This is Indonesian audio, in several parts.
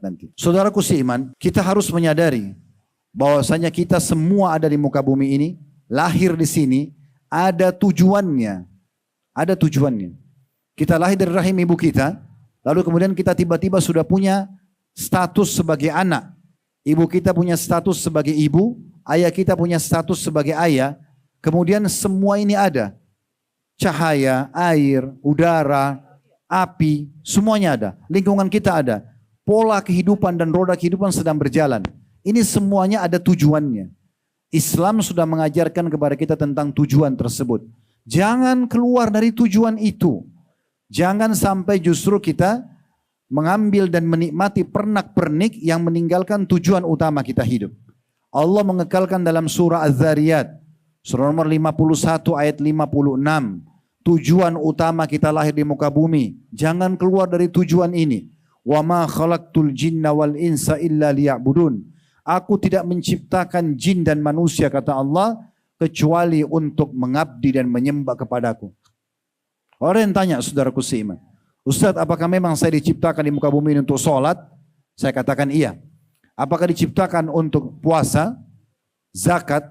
nanti. Saudaraku seiman, kita harus menyadari bahwasanya kita semua ada di muka bumi ini, lahir di sini, ada tujuannya. Ada tujuannya. Kita lahir dari rahim ibu kita, lalu kemudian kita tiba-tiba sudah punya status sebagai anak. Ibu kita punya status sebagai ibu, ayah kita punya status sebagai ayah. Kemudian semua ini ada. Cahaya, air, udara, api, semuanya ada. Lingkungan kita ada. Pola kehidupan dan roda kehidupan sedang berjalan. Ini semuanya ada tujuannya. Islam sudah mengajarkan kepada kita tentang tujuan tersebut. Jangan keluar dari tujuan itu. Jangan sampai justru kita mengambil dan menikmati pernak-pernik yang meninggalkan tujuan utama kita hidup. Allah mengekalkan dalam surah Az-Zariyat, surah nomor 51 ayat 56. Tujuan utama kita lahir di muka bumi. Jangan keluar dari tujuan ini. Wa ma khalaqtul jinna wal insa illa liya'budun. Aku tidak menciptakan jin dan manusia, kata Allah, kecuali untuk mengabdi dan menyembah kepadaku. Orang yang tanya, saudaraku seiman, Ustaz, apakah memang saya diciptakan di muka bumi ini untuk sholat? Saya katakan iya. Apakah diciptakan untuk puasa, zakat,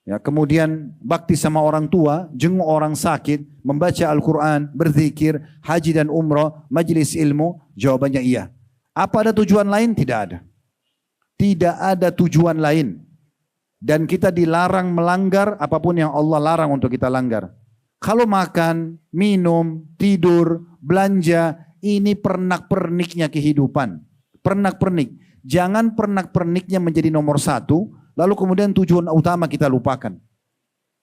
ya, kemudian bakti sama orang tua, jenguk orang sakit, membaca Al-Quran, berzikir, haji dan umrah, majelis ilmu? Jawabannya iya. Apa ada tujuan lain? Tidak ada. Tidak ada tujuan lain. Dan kita dilarang melanggar apapun yang Allah larang untuk kita langgar. Kalau makan, minum, tidur, belanja, ini pernak-perniknya kehidupan. Pernak-pernik. Jangan pernak-perniknya menjadi nomor satu, lalu kemudian tujuan utama kita lupakan.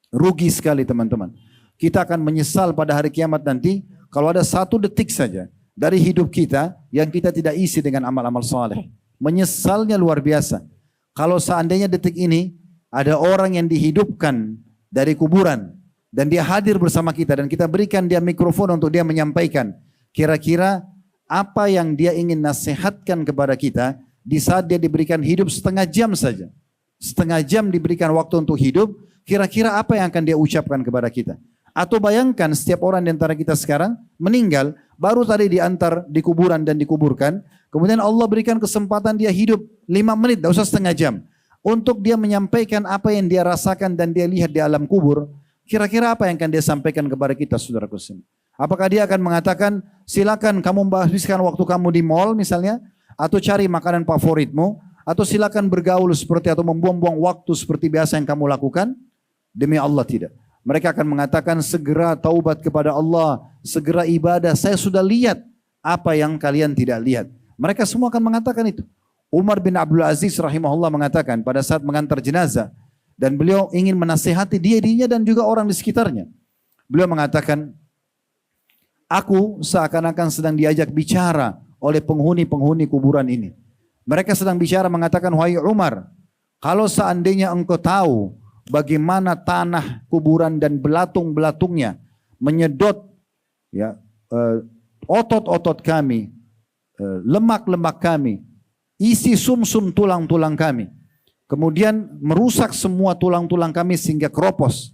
Rugi sekali teman-teman. Kita akan menyesal pada hari kiamat nanti kalau ada 1 detik saja dari hidup kita yang kita tidak isi dengan amal-amal saleh. Menyesalnya luar biasa. Kalau seandainya detik ini ada orang yang dihidupkan dari kuburan dan dia hadir bersama kita dan kita berikan dia mikrofon untuk dia menyampaikan kira-kira apa yang dia ingin nasihatkan kepada kita di saat dia diberikan hidup setengah jam saja. Setengah jam diberikan waktu untuk hidup, kira-kira apa yang akan dia ucapkan kepada kita? Atau bayangkan setiap orang di antara kita sekarang meninggal, baru tadi diantar di kuburan dan dikuburkan, kemudian Allah berikan kesempatan dia hidup 5 menit, tidak usah setengah jam, untuk dia menyampaikan apa yang dia rasakan dan dia lihat di alam kubur. Kira-kira apa yang akan dia sampaikan kepada kita, saudaraku sekalian? Apakah dia akan mengatakan, silakan kamu habiskan waktu kamu di mall misalnya, atau cari makanan favoritmu, atau silakan bergaul seperti atau membuang-buang waktu seperti biasa yang kamu lakukan? Demi Allah tidak. Mereka akan mengatakan segera taubat kepada Allah, segera ibadah. Saya sudah lihat apa yang kalian tidak lihat. Mereka semua akan mengatakan itu. Umar bin Abdul Aziz rahimahullah mengatakan pada saat mengantar jenazah dan beliau ingin menasihati dirinya dan juga orang di sekitarnya. Beliau mengatakan, aku seakan-akan sedang diajak bicara oleh penghuni-penghuni kuburan ini. Mereka sedang bicara mengatakan, wahai Umar, kalau seandainya engkau tahu bagaimana tanah kuburan dan belatung-belatungnya menyedot ya, otot-otot kami, lemak-lemak kami, isi sumsum tulang-tulang kami, kemudian merusak semua tulang-tulang kami sehingga keropos,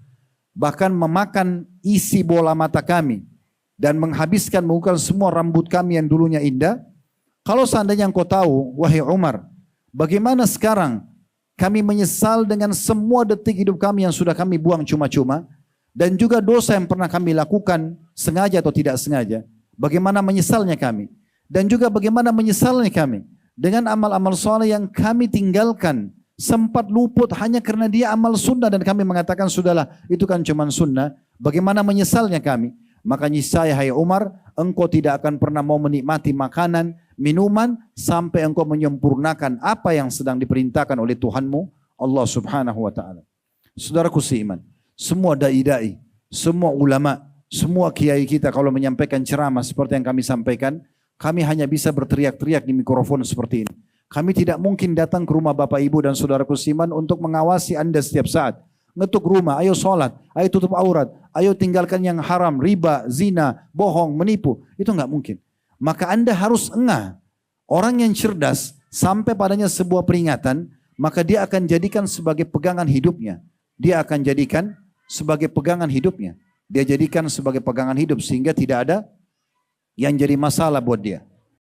bahkan memakan isi bola mata kami dan menghabiskan mengukur semua rambut kami yang dulunya indah. Kalau seandainya engkau tahu, wahai Umar, bagaimana sekarang kami menyesal dengan semua detik hidup kami yang sudah kami buang cuma-cuma, dan juga dosa yang pernah kami lakukan sengaja atau tidak sengaja. Bagaimana menyesalnya kami, dan juga bagaimana menyesalnya kami dengan amal-amal soleh yang kami tinggalkan, sempat luput hanya karena dia amal sunnah dan kami mengatakan sudahlah itu kan cuma sunnah. Bagaimana menyesalnya kami? Makanya saya, hai Umar, engkau tidak akan pernah mau menikmati makanan, minuman sampai engkau menyempurnakan apa yang sedang diperintahkan oleh Tuhanmu Allah Subhanahu wa taala. Saudaraku seiman, semua dai-dai, semua ulama, semua kiai kita kalau menyampaikan ceramah seperti yang kami sampaikan, kami hanya bisa berteriak-teriak di mikrofon seperti ini. Kami tidak mungkin datang ke rumah Bapak Ibu dan saudaraku seiman untuk mengawasi Anda setiap saat. Ngetuk rumah, ayo sholat, ayo tutup aurat, ayo tinggalkan yang haram, riba, zina, bohong, menipu. Itu enggak mungkin. Maka Anda harus engah. Orang yang cerdas sampai padanya sebuah peringatan, maka dia akan jadikan sebagai pegangan hidupnya. Dia akan jadikan sebagai pegangan hidupnya. Dia jadikan sebagai pegangan hidup sehingga tidak ada yang jadi masalah buat dia.